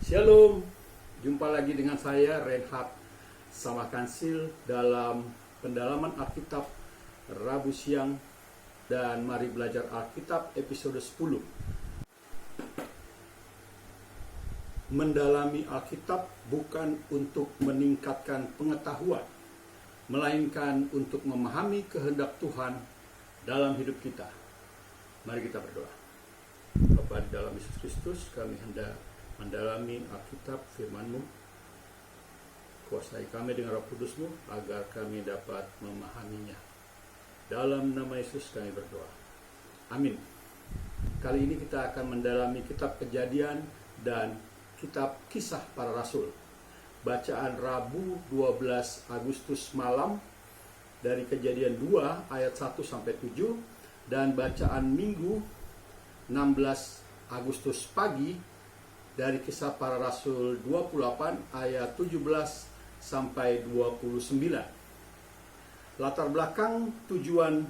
Shalom, jumpa lagi dengan saya Reinhard Samakansil dalam pendalaman Alkitab Rabu siang dan mari belajar Alkitab episode 10. Mendalami Alkitab bukan untuk meningkatkan pengetahuan, melainkan untuk memahami kehendak Tuhan dalam hidup kita. Mari kita berdoa. Bapa di dalam Yesus Kristus, kami hendak mendalami Alkitab firman-Mu. Kuasai kami dengan Roh Kudus-Mu agar kami dapat memahaminya. Dalam nama Yesus kami berdoa. Amin. Kali ini kita akan mendalami kitab Kejadian dan kitab Kisah Para Rasul. Bacaan Rabu 12 Agustus malam dari Kejadian 2 ayat 1 sampai 7 dan bacaan Minggu 16 Agustus pagi dari Kisah Para Rasul 28 ayat 17 sampai 29. Latar belakang, tujuan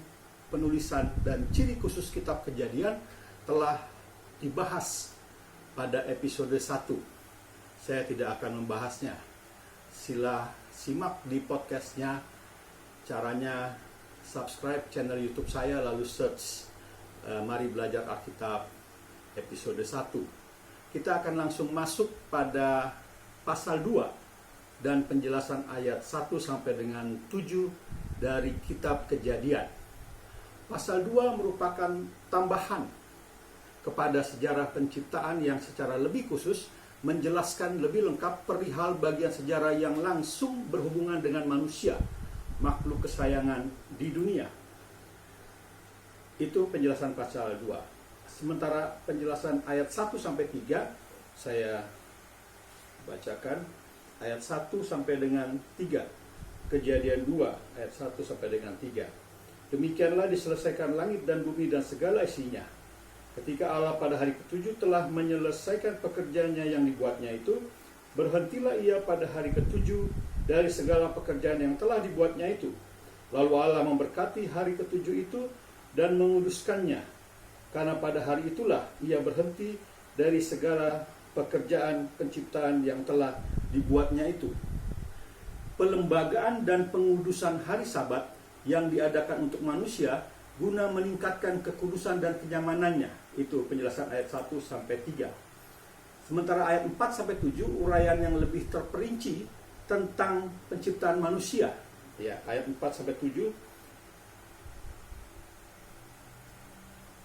penulisan dan ciri khusus kitab Kejadian telah dibahas pada episode 1. Saya tidak akan membahasnya. Sila simak di podcastnya. Caranya subscribe channel YouTube saya lalu search Mari Belajar Alkitab episode 1. Kita akan langsung masuk pada pasal 2 dan penjelasan ayat 1 sampai dengan 7 dari kitab Kejadian. Pasal 2 merupakan tambahan kepada sejarah penciptaan yang secara lebih khusus menjelaskan lebih lengkap perihal bagian sejarah yang langsung berhubungan dengan manusia, makhluk kesayangan di dunia. Itu penjelasan pasal 2. Sementara penjelasan ayat 1 sampai 3 saya bacakan ayat 1 sampai dengan 3. Kejadian 2 ayat 1 sampai dengan 3. Demikianlah diselesaikan langit dan bumi dan segala isinya. Ketika Allah pada hari ke-7 telah menyelesaikan pekerjaannya yang dibuatnya itu, berhentilah ia pada hari ke-7 dari segala pekerjaan yang telah dibuatnya itu. Lalu Allah memberkati hari ke-7 itu dan menguduskannya. Karena pada hari itulah ia berhenti dari segala pekerjaan penciptaan yang telah dibuatnya itu. Pelembagaan dan pengudusan hari Sabat yang diadakan untuk manusia guna meningkatkan kekudusan dan kenyamanannya. Itu penjelasan ayat 1 sampai 3. Sementara ayat 4 sampai 7 uraian yang lebih terperinci tentang penciptaan manusia. Ya, ayat 4 sampai 7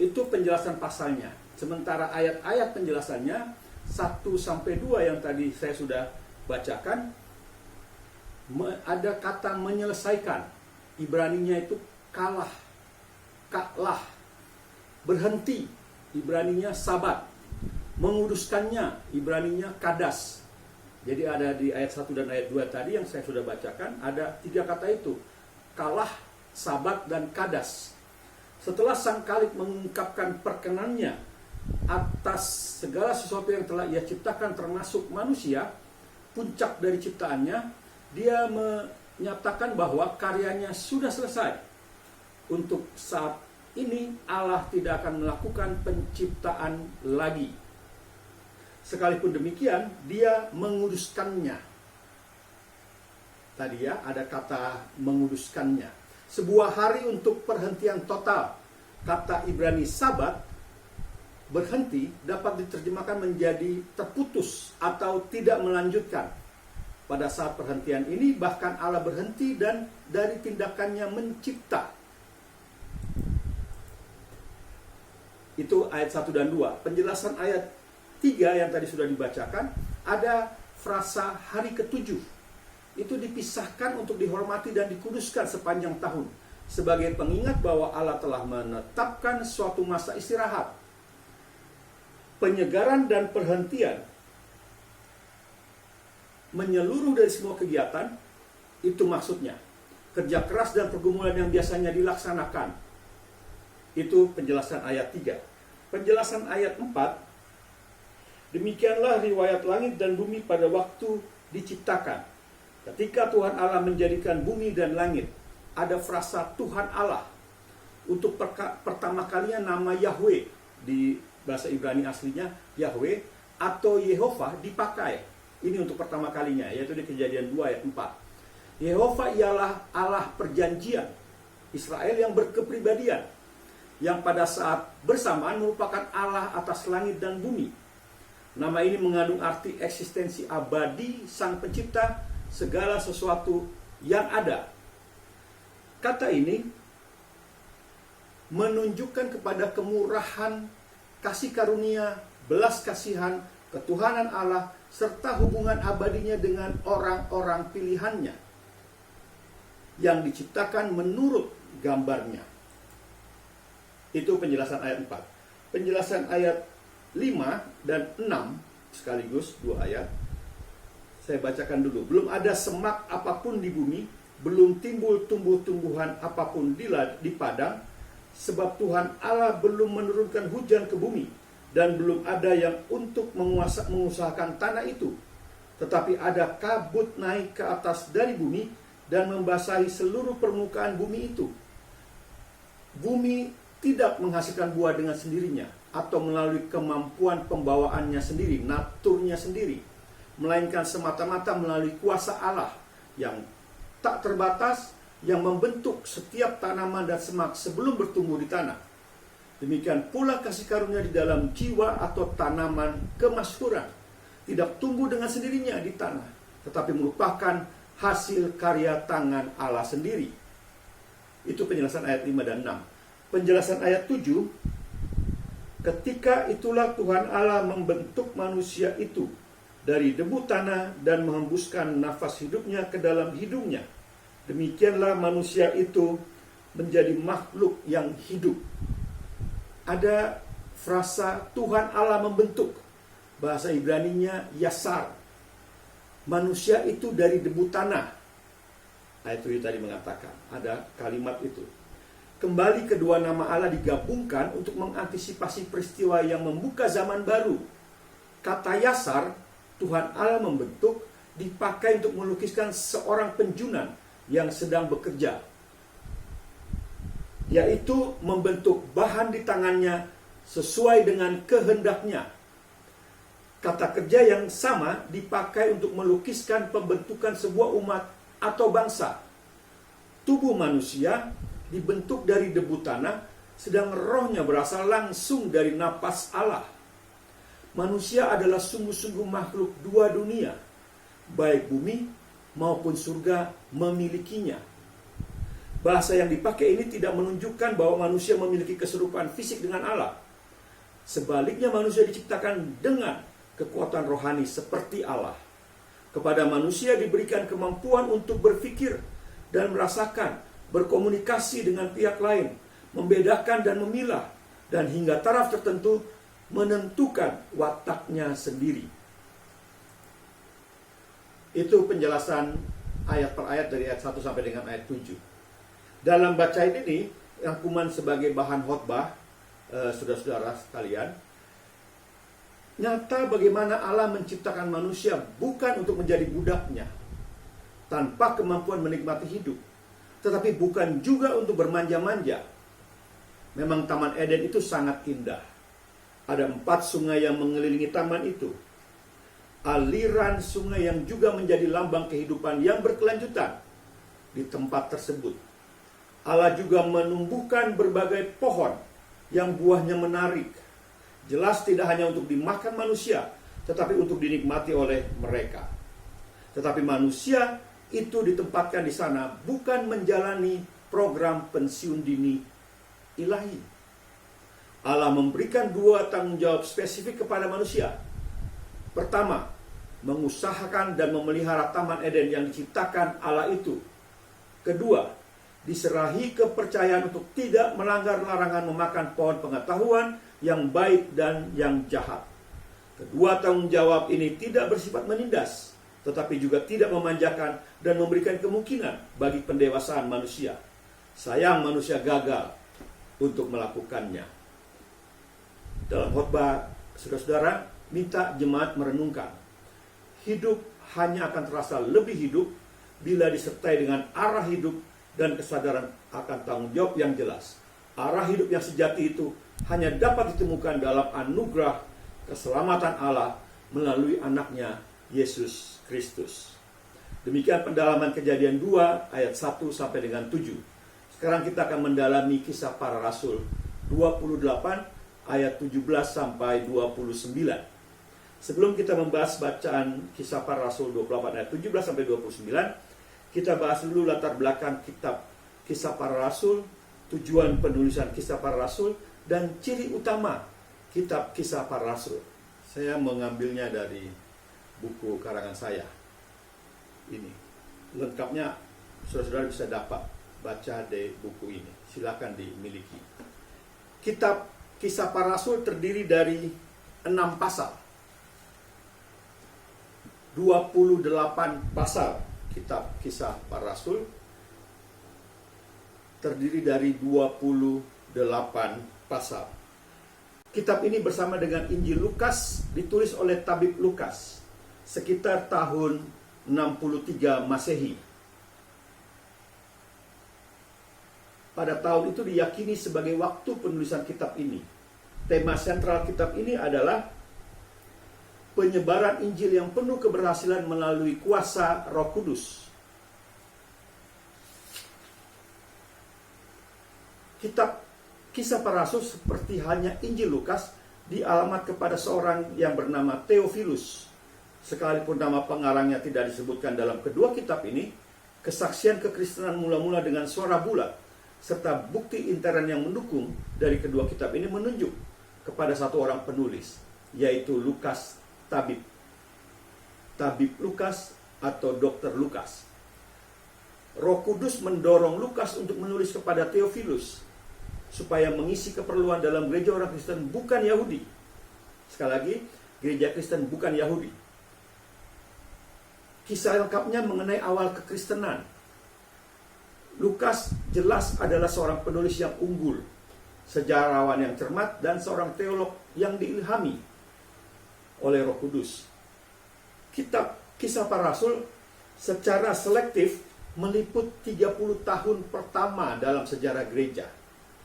itu penjelasan pasalnya. Sementara ayat-ayat penjelasannya 1 sampai 2 yang tadi saya sudah bacakan, ada kata menyelesaikan. Ibraninya itu kalah, berhenti. Ibraninya sabat. Menguduskannya. Ibraninya kadas. Jadi ada di ayat 1 dan ayat 2 tadi yang saya sudah bacakan, ada 3 kata itu. Kalah, sabat, dan kadas. Setelah sang Khalik mengungkapkan perkenannya atas segala sesuatu yang telah ia ciptakan termasuk manusia, puncak dari ciptaannya, dia menyatakan bahwa karyanya sudah selesai. Untuk saat ini Allah tidak akan melakukan penciptaan lagi. Sekalipun demikian, dia menguduskannya. Tadi ya ada kata menguduskannya. Sebuah hari untuk perhentian total. Kata Ibrani sabat, berhenti, dapat diterjemahkan menjadi terputus atau tidak melanjutkan. Pada saat perhentian ini, bahkan Allah berhenti dan dari tindakannya mencipta. Itu ayat 1 dan 2. Penjelasan ayat 3 yang tadi sudah dibacakan, ada frasa hari ke-7. Itu dipisahkan untuk dihormati dan dikuduskan sepanjang tahun sebagai pengingat bahwa Allah telah menetapkan suatu masa istirahat. Penyegaran dan perhentian menyeluruh dari semua kegiatan, itu maksudnya. Kerja keras dan pergumulan yang biasanya dilaksanakan. Itu penjelasan ayat 3. Penjelasan ayat 4, demikianlah riwayat langit dan bumi pada waktu diciptakan. Ketika Tuhan Allah menjadikan bumi dan langit, ada frasa Tuhan Allah. Untuk pertama kalinya nama Yahweh di bahasa Ibrani aslinya Yahweh atau Yehova dipakai. Ini untuk pertama kalinya, yaitu di Kejadian 2 ayat 4. Yehova ialah Allah perjanjian Israel yang berkepribadian, yang pada saat bersamaan merupakan Allah atas langit dan bumi. Nama ini mengandung arti eksistensi abadi Sang Pencipta segala sesuatu yang ada. Kata ini menunjukkan kepada kemurahan, kasih karunia, belas kasihan, ketuhanan Allah, serta hubungan abadinya dengan orang-orang pilihannya yang diciptakan menurut gambarnya. Itu penjelasan ayat 4. Penjelasan ayat 5 dan 6 sekaligus 2 ayat. Saya bacakan dulu. Belum ada semak apapun di bumi, belum timbul tumbuh-tumbuhan apapun di padang, sebab Tuhan Allah belum menurunkan hujan ke bumi, dan belum ada yang untuk mengusahakan tanah itu. Tetapi ada kabut naik ke atas dari bumi dan membasahi seluruh permukaan bumi itu. Bumi tidak menghasilkan buah dengan sendirinya atau melalui kemampuan pembawaannya sendiri, naturnya sendiri, melainkan semata-mata melalui kuasa Allah yang tak terbatas, yang membentuk setiap tanaman dan semak sebelum bertumbuh di tanah. Demikian pula kasih karunia di dalam jiwa atau tanaman kemasyhuran tidak tumbuh dengan sendirinya di tanah, tetapi merupakan hasil karya tangan Allah sendiri. Itu penjelasan ayat 5 dan 6. Penjelasan ayat 7, ketika itulah Tuhan Allah membentuk manusia itu dari debu tanah dan menghembuskan nafas hidupnya ke dalam hidungnya. Demikianlah manusia itu menjadi makhluk yang hidup. Ada frasa Tuhan Allah membentuk. Bahasa Ibraninya yasar. Manusia itu dari debu tanah. Ayat 7 tadi mengatakan, ada kalimat itu. Kembali kedua nama Allah digabungkan untuk mengantisipasi peristiwa yang membuka zaman baru. Kata yasar, Tuhan Allah membentuk, dipakai untuk melukiskan seorang penjunan yang sedang bekerja, yaitu membentuk bahan di tangannya sesuai dengan kehendaknya. Kata kerja yang sama dipakai untuk melukiskan pembentukan sebuah umat atau bangsa. Tubuh manusia dibentuk dari debu tanah, sedang rohnya berasal langsung dari napas Allah. Manusia adalah sungguh-sungguh makhluk dua dunia, baik bumi maupun surga memilikinya. Bahasa yang dipakai ini tidak menunjukkan bahwa manusia memiliki keserupaan fisik dengan Allah. Sebaliknya, manusia diciptakan dengan kekuatan rohani seperti Allah. Kepada manusia diberikan kemampuan untuk berpikir dan merasakan, berkomunikasi dengan pihak lain, membedakan dan memilah, dan hingga taraf tertentu menentukan wataknya sendiri. Itu penjelasan ayat per ayat dari ayat 1 sampai dengan ayat 7. Dalam bacaan ini, rangkuman sebagai bahan khotbah, saudara-saudara sekalian, nyata bagaimana Allah menciptakan manusia bukan untuk menjadi budaknya, tanpa kemampuan menikmati hidup, tetapi bukan juga untuk bermanja-manja. Memang Taman Eden itu sangat indah. Ada 4 sungai yang mengelilingi taman itu. Aliran sungai yang juga menjadi lambang kehidupan yang berkelanjutan di tempat tersebut. Allah juga menumbuhkan berbagai pohon yang buahnya menarik. Jelas tidak hanya untuk dimakan manusia, tetapi untuk dinikmati oleh mereka. Tetapi manusia itu ditempatkan di sana bukan menjalani program pensiun dini ilahi. Allah memberikan 2 tanggung jawab spesifik kepada manusia. Pertama, mengusahakan dan memelihara Taman Eden yang diciptakan Allah itu. Kedua, diserahi kepercayaan untuk tidak melanggar larangan memakan pohon pengetahuan yang baik dan yang jahat. Kedua tanggung jawab ini tidak bersifat menindas, tetapi juga tidak memanjakan dan memberikan kemungkinan bagi pendewasaan manusia. Sayang manusia gagal untuk melakukannya. Dalam khotbah, saudara-saudara, minta jemaat merenungkan. Hidup hanya akan terasa lebih hidup bila disertai dengan arah hidup dan kesadaran akan tanggung jawab yang jelas. Arah hidup yang sejati itu hanya dapat ditemukan dalam anugerah keselamatan Allah melalui anaknya Yesus Kristus. Demikian pendalaman Kejadian 2 ayat 1 sampai dengan 7. Sekarang kita akan mendalami kisah para rasul 28 ayat 17 sampai 29. Sebelum kita membahas bacaan kisah para rasul 28 ayat 17 sampai 29, kita bahas dulu latar belakang kitab kisah para rasul, tujuan penulisan kisah para rasul, dan ciri utama kitab kisah para rasul. Saya mengambilnya dari buku karangan saya. Ini lengkapnya saudara-saudara bisa dapat baca di buku ini. Silakan dimiliki. Kitab kisah para rasul terdiri dari 6 pasal. 28 pasal kitab kisah para rasul terdiri dari 28 pasal. Kitab ini bersama dengan Injil Lukas ditulis oleh tabib Lukas sekitar tahun 63 Masehi. Pada tahun itu diyakini sebagai waktu penulisan kitab ini. Tema sentral kitab ini adalah penyebaran Injil yang penuh keberhasilan melalui kuasa Roh Kudus. Kitab kisah para rasul seperti halnya Injil Lukas dialamat kepada seorang yang bernama Theophilus. Sekalipun nama pengarangnya tidak disebutkan dalam kedua kitab ini, kesaksian kekristenan mula-mula dengan suara bulat serta bukti intern yang mendukung dari kedua kitab ini menunjuk kepada satu orang penulis, yaitu Lukas tabib Lukas atau Dr. Lukas. Roh Kudus mendorong Lukas untuk menulis kepada Theophilus supaya mengisi keperluan dalam gereja orang Kristen bukan Yahudi. Sekali lagi, gereja Kristen bukan Yahudi. Kisah lengkapnya mengenai awal kekristenan. Lukas jelas adalah seorang penulis yang unggul, sejarawan yang cermat, dan seorang teolog yang diilhami oleh Roh Kudus. Kitab kisah para rasul secara selektif meliput 30 tahun pertama dalam sejarah gereja.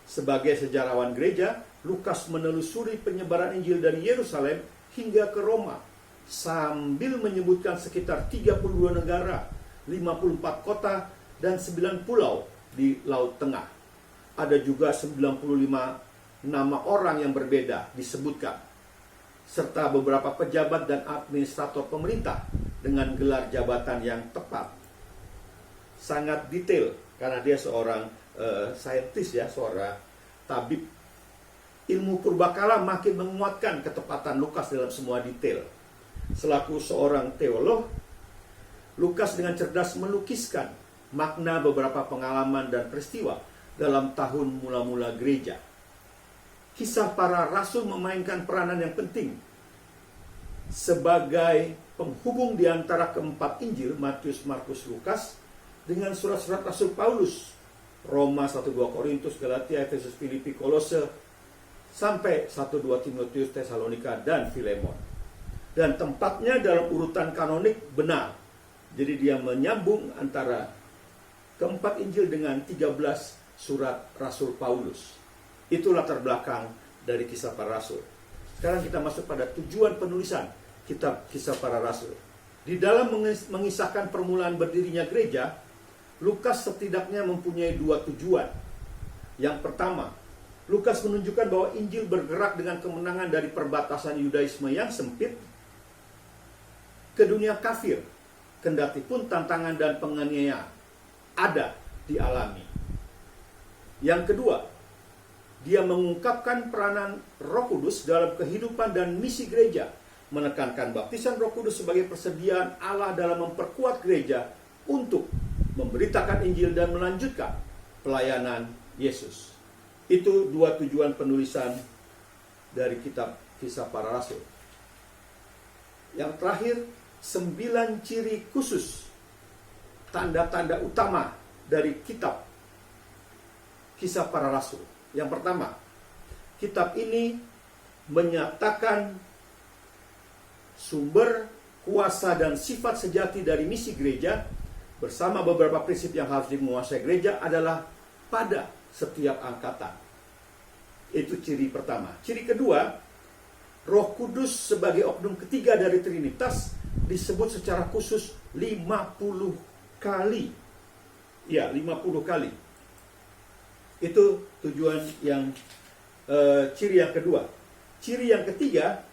Sebagai sejarawan gereja, Lukas menelusuri penyebaran Injil dari Yerusalem hingga ke Roma, sambil menyebutkan sekitar 32 negara, 54 kota, dan 9 pulau di Laut Tengah. Ada juga 95 nama orang yang berbeda disebutkan, serta beberapa pejabat dan administrator pemerintah dengan gelar jabatan yang tepat. Sangat detail, karena dia seorang saintis ya, seorang tabib. Ilmu purbakala makin menguatkan ketepatan Lukas dalam semua detail. Selaku seorang teolog, Lukas dengan cerdas melukiskan makna beberapa pengalaman dan peristiwa dalam tahun mula-mula gereja. Kisah para rasul memainkan peranan yang penting sebagai penghubung di antara keempat Injil, Matius, Markus, Lukas, dengan surat-surat Rasul Paulus, Roma, 1-2 Korintus, Galatia, Efesus, Filipi, Kolose, sampai 1-2 Timotius, Tesalonika, dan Filemon. Dan tempatnya dalam urutan kanonik benar. Jadi dia menyambung antara keempat Injil dengan 13 surat Rasul Paulus. Itu latar belakang dari kisah para rasul. Sekarang kita masuk pada tujuan penulisan kitab kisah para rasul. Di dalam mengisahkan permulaan berdirinya gereja, Lukas setidaknya mempunyai 2 tujuan. Yang pertama, Lukas menunjukkan bahwa Injil bergerak dengan kemenangan dari perbatasan Yudaisme yang sempit ke dunia kafir, kendati pun tantangan dan penganiayaan ada dialami. Yang kedua, dia mengungkapkan peranan Roh Kudus dalam kehidupan dan misi gereja, menekankan baptisan Roh Kudus sebagai persediaan Allah dalam memperkuat gereja untuk memberitakan Injil dan melanjutkan pelayanan Yesus. Itu 2 tujuan penulisan dari kitab kisah para rasul. Yang terakhir, 9 ciri khusus, tanda-tanda utama dari kitab kisah para rasul. Yang pertama, kitab ini menyatakan sumber, kuasa, dan sifat sejati dari misi gereja bersama beberapa prinsip yang harus dimenguasai gereja adalah pada setiap angkatan. Itu ciri pertama. Ciri kedua, Roh Kudus sebagai oknum ketiga dari Trinitas disebut secara khusus 50 kali. Ya, 50 kali. Itu tujuan yang ciri yang kedua. Ciri yang ketiga,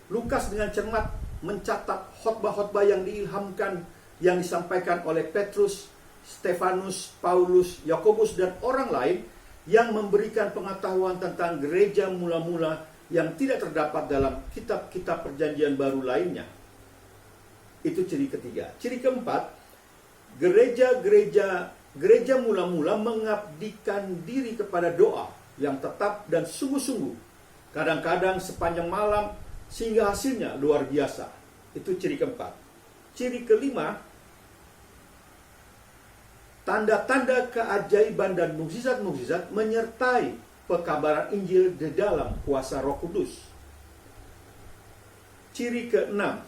Lukas dengan cermat mencatat khotbah-khotbah yang diilhamkan yang disampaikan oleh Petrus, Stefanus, Paulus, Yakobus, dan orang lain yang memberikan pengetahuan tentang gereja mula-mula yang tidak terdapat dalam kitab-kitab perjanjian baru lainnya. Itu ciri ketiga. Ciri keempat, gereja mula-mula mengabdikan diri kepada doa yang tetap dan sungguh-sungguh, kadang-kadang sepanjang malam, sehingga hasilnya luar biasa. Itu ciri keempat. Ciri kelima, tanda-tanda keajaiban dan mukjizat-mukjizat menyertai pekabaran Injil di dalam kuasa Roh Kudus. Ciri keenam,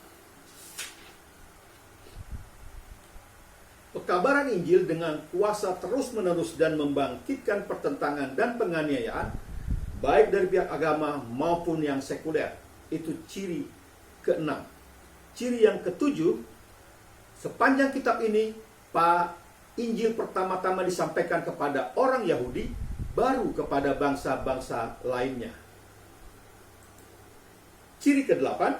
pekabaran Injil dengan kuasa terus-menerus dan membangkitkan pertentangan dan penganiayaan, baik dari pihak agama maupun yang sekuler. Itu ciri keenam. Ciri yang ketujuh, sepanjang kitab ini, Injil pertama-tama disampaikan kepada orang Yahudi, baru kepada bangsa-bangsa lainnya. Ciri kedelapan,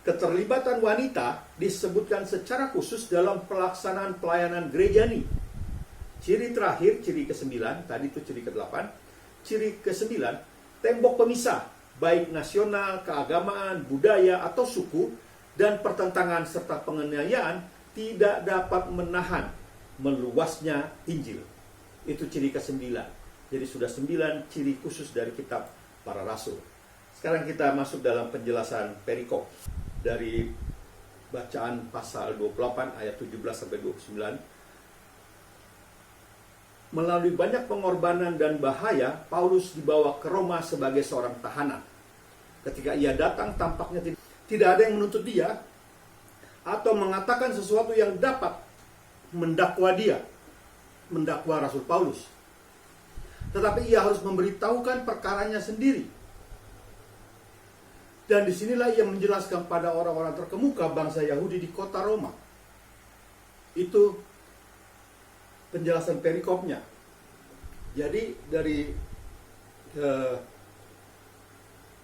keterlibatan wanita disebutkan secara khusus dalam pelaksanaan pelayanan gerejani. Ciri terakhir, ciri ke-9, tadi itu ciri ke-8. Ciri ke-9, tembok pemisah, baik nasional, keagamaan, budaya, atau suku, dan pertentangan serta penganiayaan tidak dapat menahan meluasnya Injil. Itu ciri ke-9. Jadi sudah 9 ciri khusus dari kitab para rasul. Sekarang kita masuk dalam penjelasan perikop dari bacaan pasal 28 ayat 17 sampai 29. Melalui banyak pengorbanan dan bahaya, Paulus dibawa ke Roma sebagai seorang tahanan. Ketika ia datang, tampaknya tidak ada yang menuntut dia atau mengatakan sesuatu yang dapat mendakwa Rasul Paulus. Tetapi ia harus memberitahukan perkaranya sendiri. Dan disinilah ia menjelaskan pada orang-orang terkemuka bangsa Yahudi di kota Roma. Itu penjelasan perikopnya. Jadi dari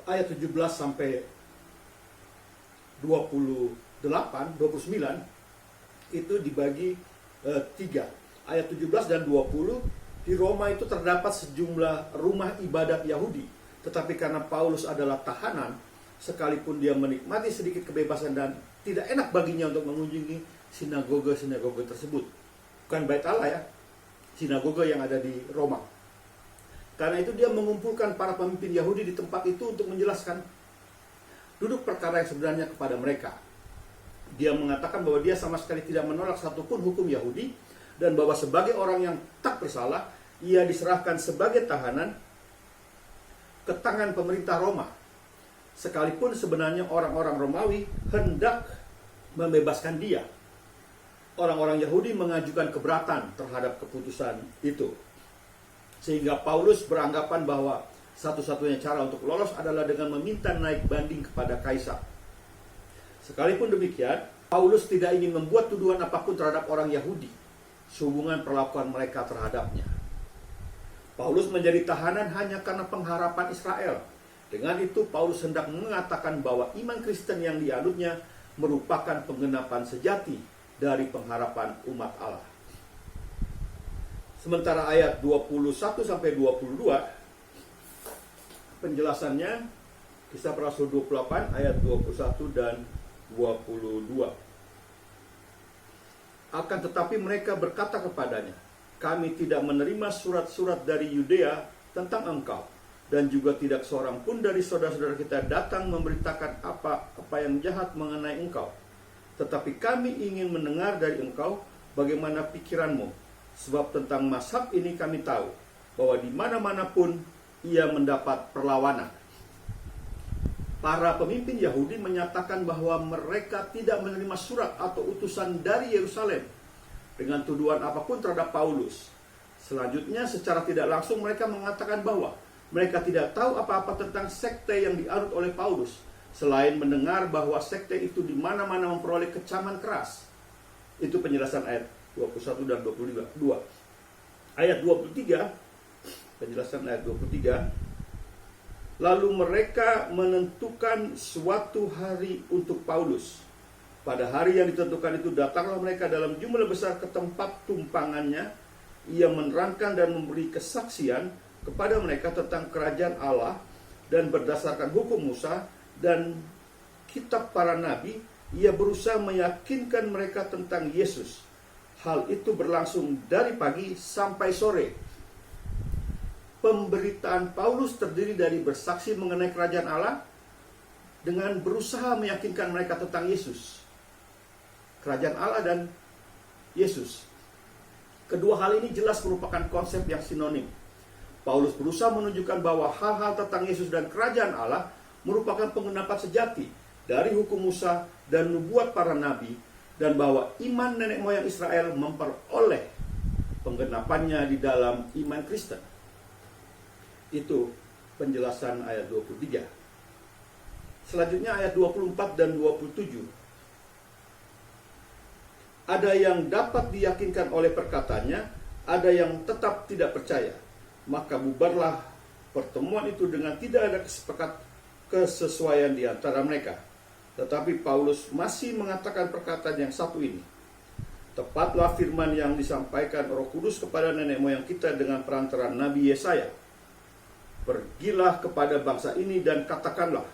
ayat 17 sampai 29 itu dibagi 3. Ayat 17 dan 20, di Roma itu terdapat sejumlah rumah ibadat Yahudi. Tetapi karena Paulus adalah tahanan, sekalipun dia menikmati sedikit kebebasan dan tidak enak baginya untuk mengunjungi sinagoga-sinagoga tersebut. Bukan bait Allah ya, sinagoga yang ada di Roma. Karena itu dia mengumpulkan para pemimpin Yahudi di tempat itu untuk menjelaskan duduk perkara yang sebenarnya kepada mereka. Dia mengatakan bahwa dia sama sekali tidak menolak satupun hukum Yahudi, dan bahwa sebagai orang yang tak bersalah, ia diserahkan sebagai tahanan ke tangan pemerintah Roma. Sekalipun sebenarnya orang-orang Romawi hendak membebaskan dia. Orang-orang Yahudi mengajukan keberatan terhadap keputusan itu. Sehingga Paulus beranggapan bahwa satu-satunya cara untuk lolos adalah dengan meminta naik banding kepada Kaisar. Sekalipun demikian, Paulus tidak ingin membuat tuduhan apapun terhadap orang Yahudi sehubungan perlakuan mereka terhadapnya. Paulus menjadi tahanan hanya karena pengharapan Israel. Dengan itu, Paulus hendak mengatakan bahwa iman Kristen yang dianutnya merupakan penggenapan sejati dari pengharapan umat Allah. Sementara ayat 21 sampai 22, penjelasannya Kisah Para Rasul 28 ayat 21 dan 22. Akan tetapi mereka berkata kepadanya, kami tidak menerima surat-surat dari Yudea tentang engkau, dan juga tidak seorang pun dari saudara-saudara kita datang memberitakan apa yang jahat mengenai engkau. Tetapi kami ingin mendengar dari engkau bagaimana pikiranmu, sebab tentang mazhab ini kami tahu bahwa di mana-mana pun ia mendapat perlawanan. Para pemimpin Yahudi menyatakan bahwa mereka tidak menerima surat atau utusan dari Yerusalem dengan tuduhan apapun terhadap Paulus. Selanjutnya, secara tidak langsung mereka mengatakan bahwa Mereka tidak tahu apa-apa tentang sekte yang dianut oleh Paulus, selain mendengar bahwa sekte itu di mana-mana memperoleh kecaman keras. Itu penjelasan ayat 21 dan 22. Ayat 23, penjelasan ayat 23. Lalu mereka menentukan suatu hari untuk Paulus. Pada hari yang ditentukan itu datanglah mereka dalam jumlah besar ke tempat tumpangannya. Ia menerangkan dan memberi kesaksian kepada mereka tentang kerajaan Allah, dan berdasarkan hukum Musa dan kitab para nabi, ia berusaha meyakinkan mereka tentang Yesus. Hal itu berlangsung dari pagi sampai sore. Pemberitaan Paulus terdiri dari bersaksi mengenai kerajaan Allah dengan berusaha meyakinkan mereka tentang Yesus. Kerajaan Allah dan Yesus. Kedua hal ini jelas merupakan konsep yang sinonim. Paulus berusaha menunjukkan bahwa hal-hal tentang Yesus dan kerajaan Allah merupakan penggenapan sejati dari hukum Musa dan nubuat para nabi, dan bahwa iman nenek moyang Israel memperoleh penggenapannya di dalam iman Kristen. Itu penjelasan ayat 23. Selanjutnya ayat 24 dan 27. Ada yang dapat diyakinkan oleh perkataannya, ada yang tetap tidak percaya. Maka bubarlah pertemuan itu dengan tidak ada kesesuaian di antara mereka. Tetapi Paulus masih mengatakan perkataan yang satu ini. Tepatlah firman yang disampaikan Roh Kudus kepada nenek moyang kita dengan perantaraan Nabi Yesaya. Pergilah kepada bangsa ini dan katakanlah,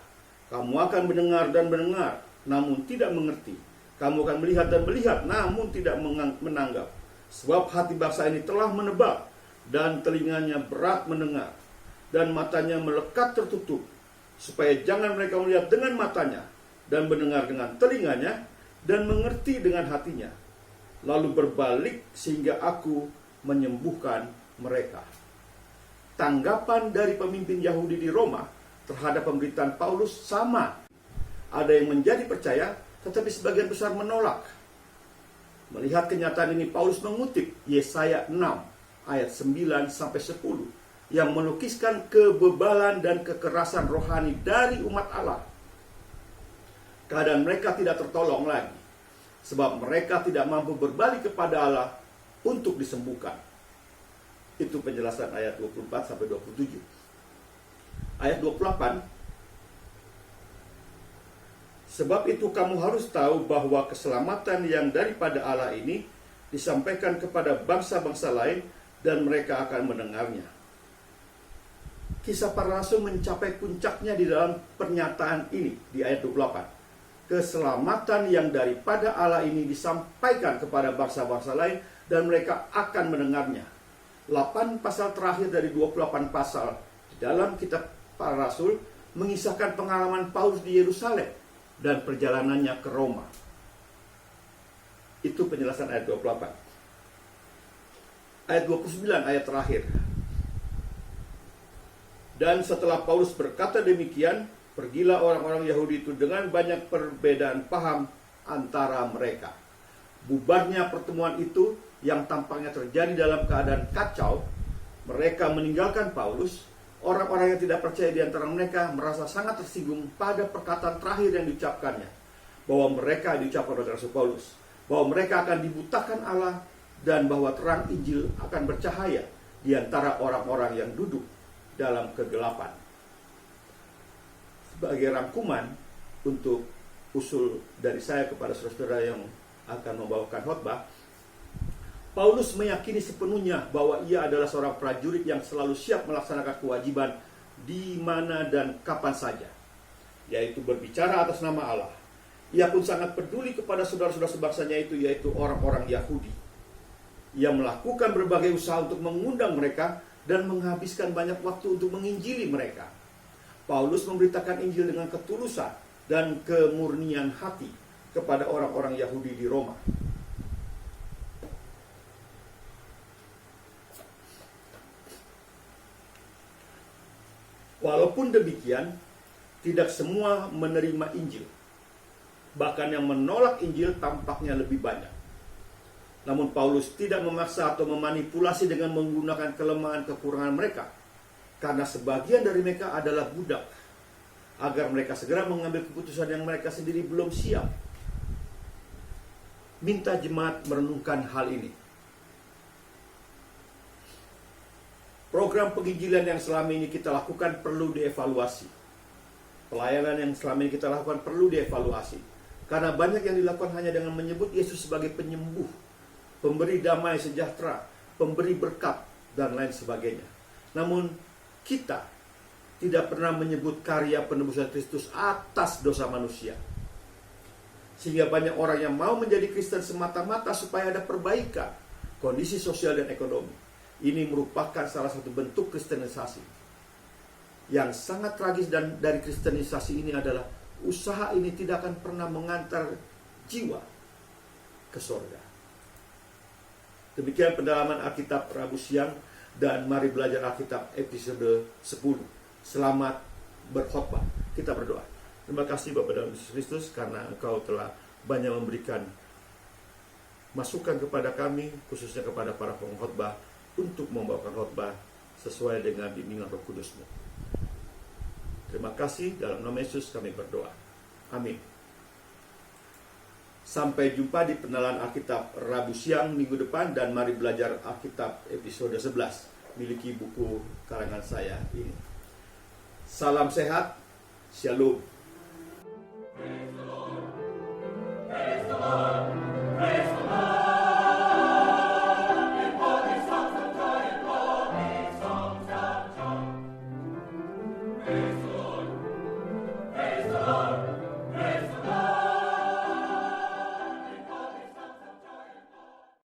kamu akan mendengar dan mendengar, namun tidak mengerti. Kamu akan melihat dan melihat, namun tidak menanggap. Sebab hati bangsa ini telah menebak, dan telinganya berat mendengar, dan matanya melekat tertutup, supaya jangan mereka melihat dengan matanya, dan mendengar dengan telinganya, dan mengerti dengan hatinya, lalu berbalik sehingga aku menyembuhkan mereka. Tanggapan dari pemimpin Yahudi di Roma terhadap pemberitaan Paulus sama. Ada yang menjadi percaya, tetapi sebagian besar menolak. Melihat kenyataan ini, Paulus mengutip Yesaya 6 ayat 9-10 yang melukiskan kebebalan dan kekerasan rohani dari umat Allah. Keadaan mereka tidak tertolong lagi, sebab mereka tidak mampu berbalik kepada Allah untuk disembuhkan. Itu penjelasan ayat 24-27. Ayat 28. Sebab itu kamu harus tahu bahwa keselamatan yang daripada Allah ini disampaikan kepada bangsa-bangsa lain, dan mereka akan mendengarnya. Kisah para Rasul mencapai puncaknya di dalam pernyataan ini di ayat 28. Keselamatan yang daripada Allah ini disampaikan kepada bangsa-bangsa lain, dan mereka akan mendengarnya. 8 pasal terakhir dari 28 pasal di dalam kitab para Rasul mengisahkan pengalaman Paulus di Yerusalem dan perjalanannya ke Roma. Itu penjelasan ayat 28. Ayat 29, ayat terakhir. Dan setelah Paulus berkata demikian, pergilah orang-orang Yahudi itu dengan banyak perbedaan paham antara mereka. Bubarnya pertemuan itu yang tampaknya terjadi dalam keadaan kacau. Mereka meninggalkan Paulus. Orang-orang yang tidak percaya di antara mereka merasa sangat tersinggung pada perkataan terakhir yang diucapkannya, bahwa mereka diucapkan oleh Rasul Paulus, bahwa mereka akan dibutakan Allah, dan bahwa terang Injil akan bercahaya di antara orang-orang yang duduk dalam kegelapan. Sebagai rangkuman untuk usul dari saya kepada saudara-saudara yang akan membawakan khotbah, Paulus meyakini sepenuhnya bahwa ia adalah seorang prajurit yang selalu siap melaksanakan kewajiban di mana dan kapan saja, yaitu berbicara atas nama Allah. Ia pun sangat peduli kepada saudara-saudara sebangsanya itu, yaitu orang-orang Yahudi. Ia melakukan berbagai usaha untuk mengundang mereka dan menghabiskan banyak waktu untuk menginjili mereka. Paulus memberitakan Injil dengan ketulusan dan kemurnian hati kepada orang-orang Yahudi di Roma. Walaupun demikian, tidak semua menerima Injil. Bahkan yang menolak Injil tampaknya lebih banyak. Namun Paulus tidak memaksa atau memanipulasi dengan menggunakan kelemahan kekurangan mereka. karena sebagian dari mereka adalah budak, agar mereka segera mengambil keputusan yang mereka sendiri belum siap. Minta jemaat merenungkan hal ini. Program penginjilan yang selama ini kita lakukan perlu dievaluasi. Pelayanan yang selama ini kita lakukan perlu dievaluasi. Karena banyak yang dilakukan hanya dengan menyebut Yesus sebagai penyembuh, pemberi damai sejahtera, pemberi berkat, dan lain sebagainya. Namun kita tidak pernah menyebut karya penebusan Kristus atas dosa manusia. Sehingga banyak orang yang mau menjadi Kristen semata-mata supaya ada perbaikan kondisi sosial dan ekonomi. Ini merupakan salah satu bentuk kristenisasi. Yang sangat tragis dan dari kristenisasi ini adalah usaha ini tidak akan pernah mengantar jiwa ke surga. Demikian pendalaman Alkitab Rabu siang, dan mari belajar Alkitab episode 10. Selamat berkhotbah. Kita berdoa. Terima kasih Bapa dalam Yesus Kristus, karena Engkau telah banyak memberikan masukan kepada kami, khususnya kepada para pengkhotbah, untuk membawakan khotbah sesuai dengan bimbingan Roh Kudus-Mu. Terima kasih, dalam nama Yesus kami berdoa. Amin. Sampai jumpa di pengenalan Alkitab Rabu siang minggu depan, dan mari belajar Alkitab episode 11. Miliki buku karangan saya ini. Salam sehat, Shalom.